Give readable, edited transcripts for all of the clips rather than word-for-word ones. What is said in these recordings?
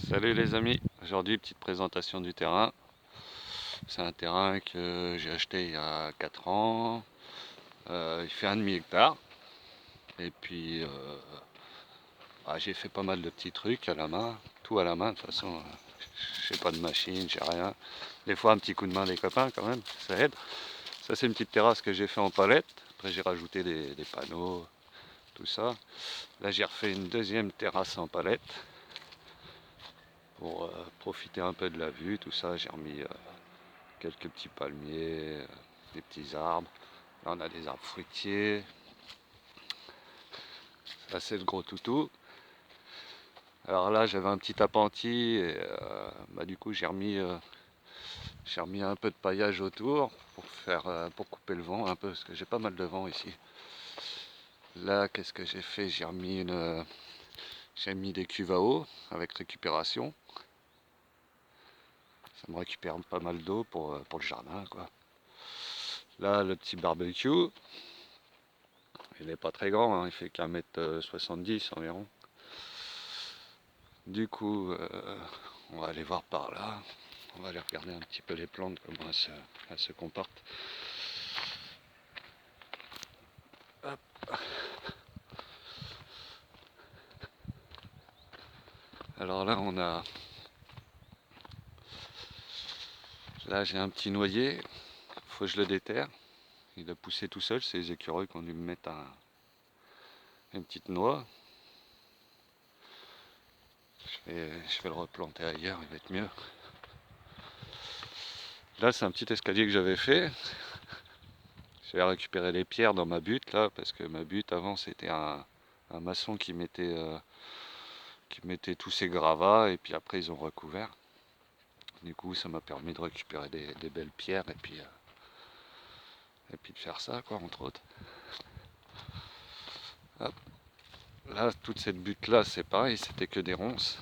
Salut les amis, aujourd'hui petite présentation du terrain. C'est un terrain que j'ai acheté il y a 4 ans. Il fait 1,5 hectare. Et puis j'ai fait pas mal de petits trucs à la main, tout à la main de toute façon. J'ai pas de machine, j'ai rien. Des fois un petit coup de main des copains quand même, ça aide. Ça c'est une petite terrasse que j'ai fait en palette. Après j'ai rajouté des panneaux, tout ça. Là j'ai refait une deuxième terrasse en palette pour profiter un peu de la vue, tout ça. J'ai remis quelques petits palmiers, des petits arbres. Là, on a des arbres fruitiers. Là, c'est le gros toutou. Alors là, j'avais un petit appentis et du coup, j'ai remis un peu de paillage autour pour couper le vent un peu parce que j'ai pas mal de vent ici. Là, qu'est-ce que j'ai fait? J'ai mis des cuves à eau avec récupération. Ça me récupère pas mal d'eau pour le jardin, quoi. Là, le petit barbecue. Il n'est pas très grand, hein, il fait qu'1,70 m environ. Du coup, on va aller voir par là. On va aller regarder un petit peu les plantes, comment elles se comportent. Hop. Alors là, là j'ai un petit noyer. Faut que je le déterre. Il a poussé tout seul. C'est les écureuils qui ont dû me mettre une petite noix. Je vais le replanter ailleurs, il va être mieux. Là, c'est un petit escalier que j'avais fait. J'ai récupéré les pierres dans ma butte là, parce que ma butte avant c'était un maçon qui mettait tous ses gravats et puis après ils ont recouvert. Du coup, ça m'a permis de récupérer des belles pierres et puis de faire ça, quoi, entre autres. Hop. Là, toute cette butte là, c'est pareil, c'était que des ronces.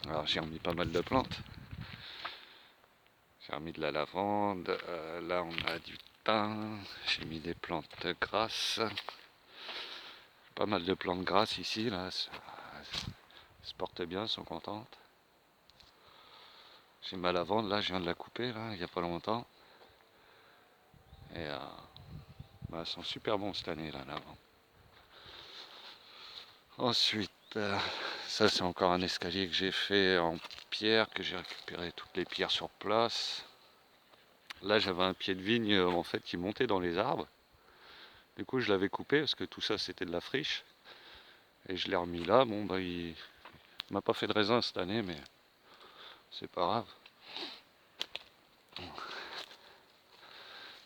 Alors j'ai remis pas mal de plantes. J'ai remis de la lavande. Là, on a du thym. J'ai mis des plantes grasses. Pas mal de plantes grasses ici, là. Elles se portent bien, elles sont contentes. J'ai ma lavande, là, je viens de la couper, là, il n'y a pas longtemps. Et elles sont super bons cette année, là, la lavande. Ensuite, ça c'est encore un escalier que j'ai fait en pierre, que j'ai récupéré toutes les pierres sur place. Là j'avais un pied de vigne en fait qui montait dans les arbres. Du coup je l'avais coupé parce que tout ça c'était de la friche. Et je l'ai remis là. Bon il m'a pas fait de raisin cette année mais c'est pas grave.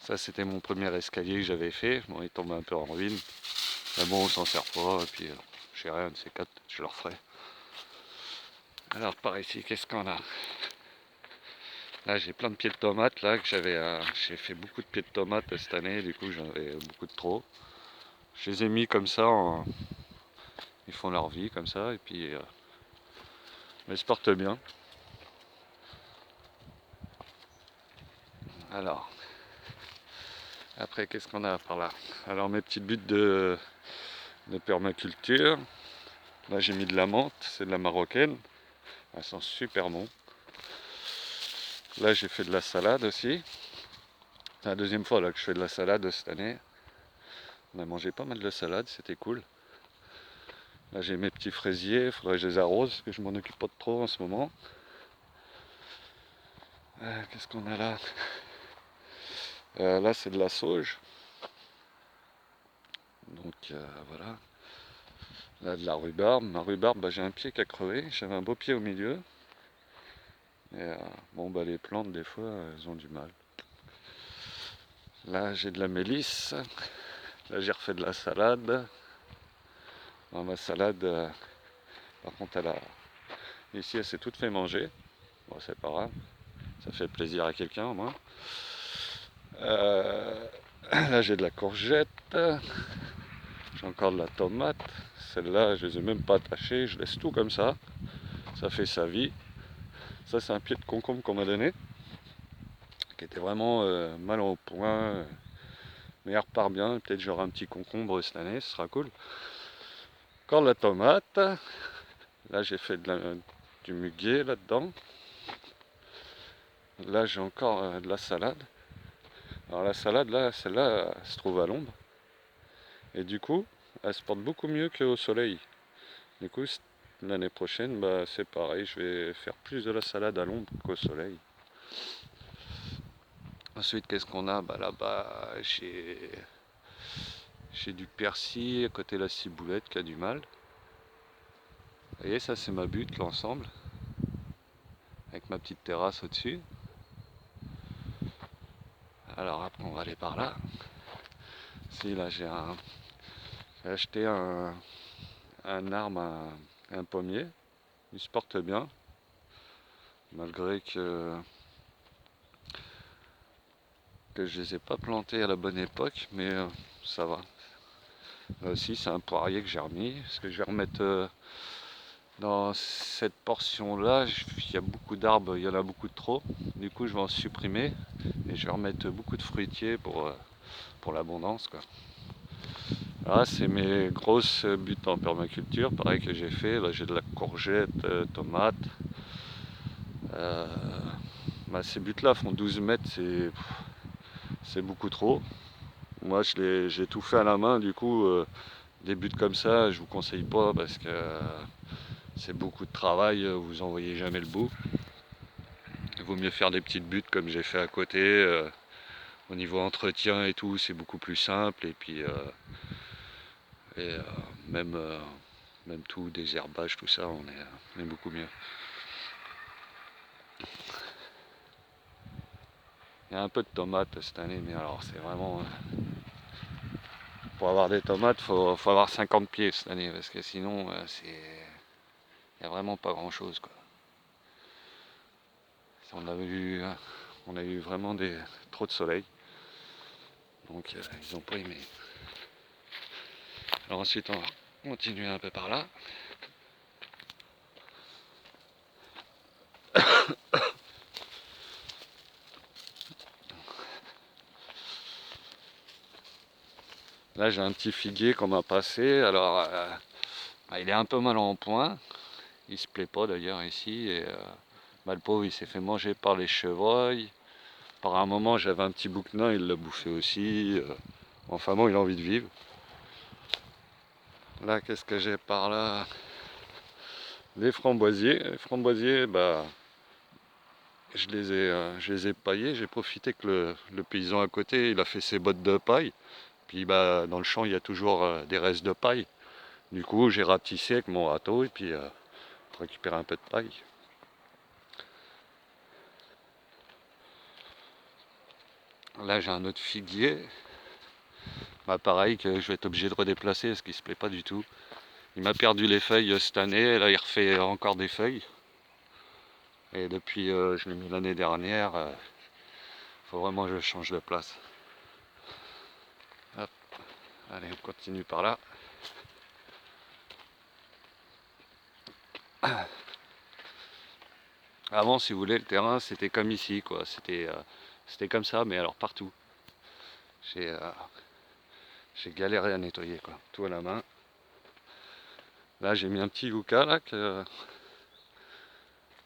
Ça c'était mon premier escalier que j'avais fait. Bon il tombe un peu en ruine. Mais bon on s'en sert pas et puis j'ai rien de ces quatre, je le referai. Alors par ici qu'est-ce qu'on a? Là j'ai plein de pieds de tomates là que j'ai fait beaucoup de pieds de tomates cette année, du coup j'en avais beaucoup de trop. Je les ai mis comme ça, ils font leur vie comme ça et puis mais ils se portent bien. Alors après qu'est-ce qu'on a par là? Alors mes petites buttes de permaculture. Là j'ai mis de la menthe, c'est de la marocaine. Elles sont super bon. Là j'ai fait de la salade aussi. C'est la deuxième fois là que je fais de la salade cette année. On a mangé pas mal de salade, c'était cool. Là j'ai mes petits fraisiers, il faudrait que je les arrose parce que je m'en occupe pas de trop en ce moment. Qu'est-ce qu'on a là? Là c'est de la sauge. Donc voilà. Là de la rhubarbe. Ma rhubarbe, j'ai un pied qui a crevé. J'avais un beau pied au milieu. Et les plantes des fois elles ont du mal. Là j'ai de la mélisse. Là j'ai refait de la salade. Dans ma salade, par contre ici elle s'est toute fait manger. Bon c'est pas grave. Ça fait plaisir à quelqu'un au moins. Euh, Là j'ai de la courgette. J'ai encore de la tomate. Celle-là, je les ai même pas attachées. Je laisse tout comme ça. Ça fait sa vie. Ça, c'est un pied de concombre qu'on m'a donné. Qui était vraiment mal au point. Mais il repart bien. Peut-être j'aurai un petit concombre cette année. Ce sera cool. Encore de la tomate. Là j'ai fait du muguet là-dedans. Là j'ai encore de la salade. Alors la salade là, celle-là, elle se trouve à l'ombre. Et du coup, elle se porte beaucoup mieux qu'au soleil. Du coup, l'année prochaine, bah, c'est pareil, je vais faire plus de la salade à l'ombre qu'au soleil. Ensuite, qu'est-ce qu'on a? Bah là-bas, j'ai du persil à côté de la ciboulette qui a du mal. Vous voyez, ça c'est ma butte, l'ensemble, avec ma petite terrasse au-dessus. Alors après, on va aller par là. Si, là, j'ai acheté un arbre, un pommier. Il se porte bien, malgré que je les ai pas plantés à la bonne époque, mais ça va. Là aussi, c'est un poirier que j'ai remis, parce que je vais remettre dans cette portion-là, il y a beaucoup d'arbres, il y en a beaucoup de trop. Du coup, je vais en supprimer et je vais remettre beaucoup de fruitiers pour l'abondance, quoi. Là, c'est mes grosses buttes en permaculture, pareil que j'ai fait. Là, j'ai de la courgette, tomate. Euh, Bah, ces buttes-là font 12 mètres, c'est beaucoup trop. Moi, j'ai tout fait à la main, du coup, des buttes comme ça, je vous conseille pas parce que c'est beaucoup de travail, vous en voyez jamais le bout. Il vaut mieux faire des petites buttes comme j'ai fait à côté. Au niveau entretien et tout, c'est beaucoup plus simple. Et puis, et, même, même tout, désherbage, tout ça, on est beaucoup mieux. Il y a un peu de tomates cette année, mais alors c'est vraiment. Pour avoir des tomates, faut avoir 50 pieds cette année, parce que sinon, il n'y a vraiment pas grand chose, quoi. On on a eu vraiment trop de soleil, donc ils n'ont pas aimé. Alors ensuite, on va continuer un peu par là. Là, j'ai un petit figuier qu'on m'a passé. Alors, il est un peu mal en point. Il se plaît pas d'ailleurs ici. Et bah, le pauvre, il s'est fait manger par les chevreuils. Par un moment, j'avais un petit bouquenin, il l'a bouffé aussi. Enfin bon, il a envie de vivre. Là, qu'est-ce que j'ai par là? Les framboisiers. Les framboisiers, bah, je les ai paillés. J'ai profité que le paysan à côté, il a fait ses bottes de paille. Puis bah, dans le champ, il y a toujours des restes de paille. Du coup, j'ai rapetissé avec mon râteau et puis pour récupérer un peu de paille. Là, j'ai un autre figuier. Bah, pareil, que je vais être obligé de redéplacer parce qu'il se plaît pas du tout. Il m'a perdu les feuilles cette année. Là, il refait encore des feuilles. Et depuis, je l'ai mis l'année dernière. Faut vraiment que je change de place. Hop. Allez, on continue par là. Avant, si vous voulez, le terrain, c'était comme ici, quoi. C'était comme ça, mais alors partout. J'ai euh, j'ai galéré à nettoyer, quoi. Tout à la main. Là, j'ai mis un petit yucca, là,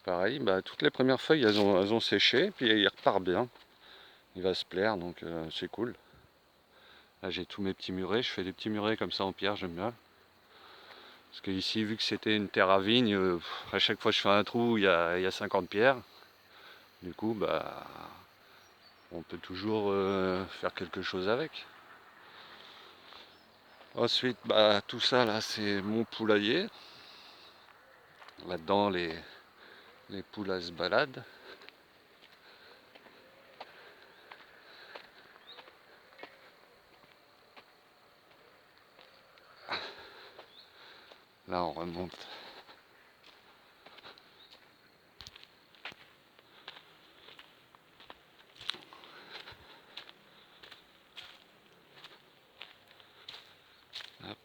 pareil, bah, toutes les premières feuilles, elles ont séché, puis il repart bien. Il va se plaire, donc c'est cool. Là, j'ai tous mes petits murets. Je fais des petits murets comme ça en pierre, j'aime bien. Parce que ici, vu que c'était une terre à vigne, à chaque fois que je fais un trou, il y a 50 pierres. Du coup, bah, on peut toujours faire quelque chose avec. Ensuite, bah, tout ça là, c'est mon poulailler. Là-dedans, les poules elles se baladent. Là, on remonte. Hop.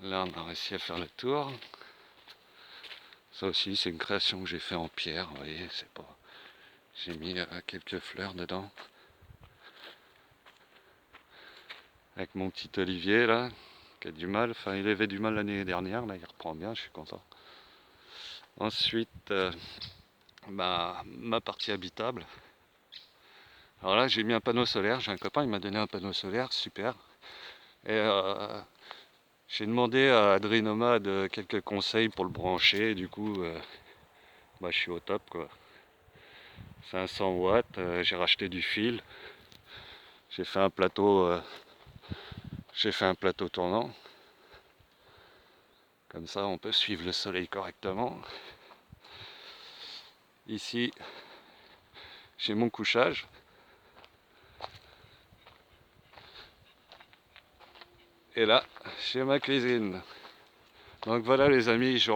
Là, on a réussi à faire le tour. Ça aussi, c'est une création que j'ai fait en pierre. Vous voyez, c'est pas. J'ai mis quelques fleurs dedans. avec mon petit Olivier là, qui a du mal, enfin il avait du mal l'année dernière, là il reprend bien, je suis content. Ensuite, ma partie habitable. Alors là j'ai mis un panneau solaire, j'ai un copain, il m'a donné un panneau solaire, super. Et j'ai demandé à Adrinomad quelques conseils pour le brancher, et du coup je suis au top quoi. 500 watts, j'ai racheté du fil, j'ai fait un plateau, tournant. Comme ça on peut suivre le soleil correctement. Ici j'ai mon couchage. Et là j'ai ma cuisine. Donc voilà les amis, je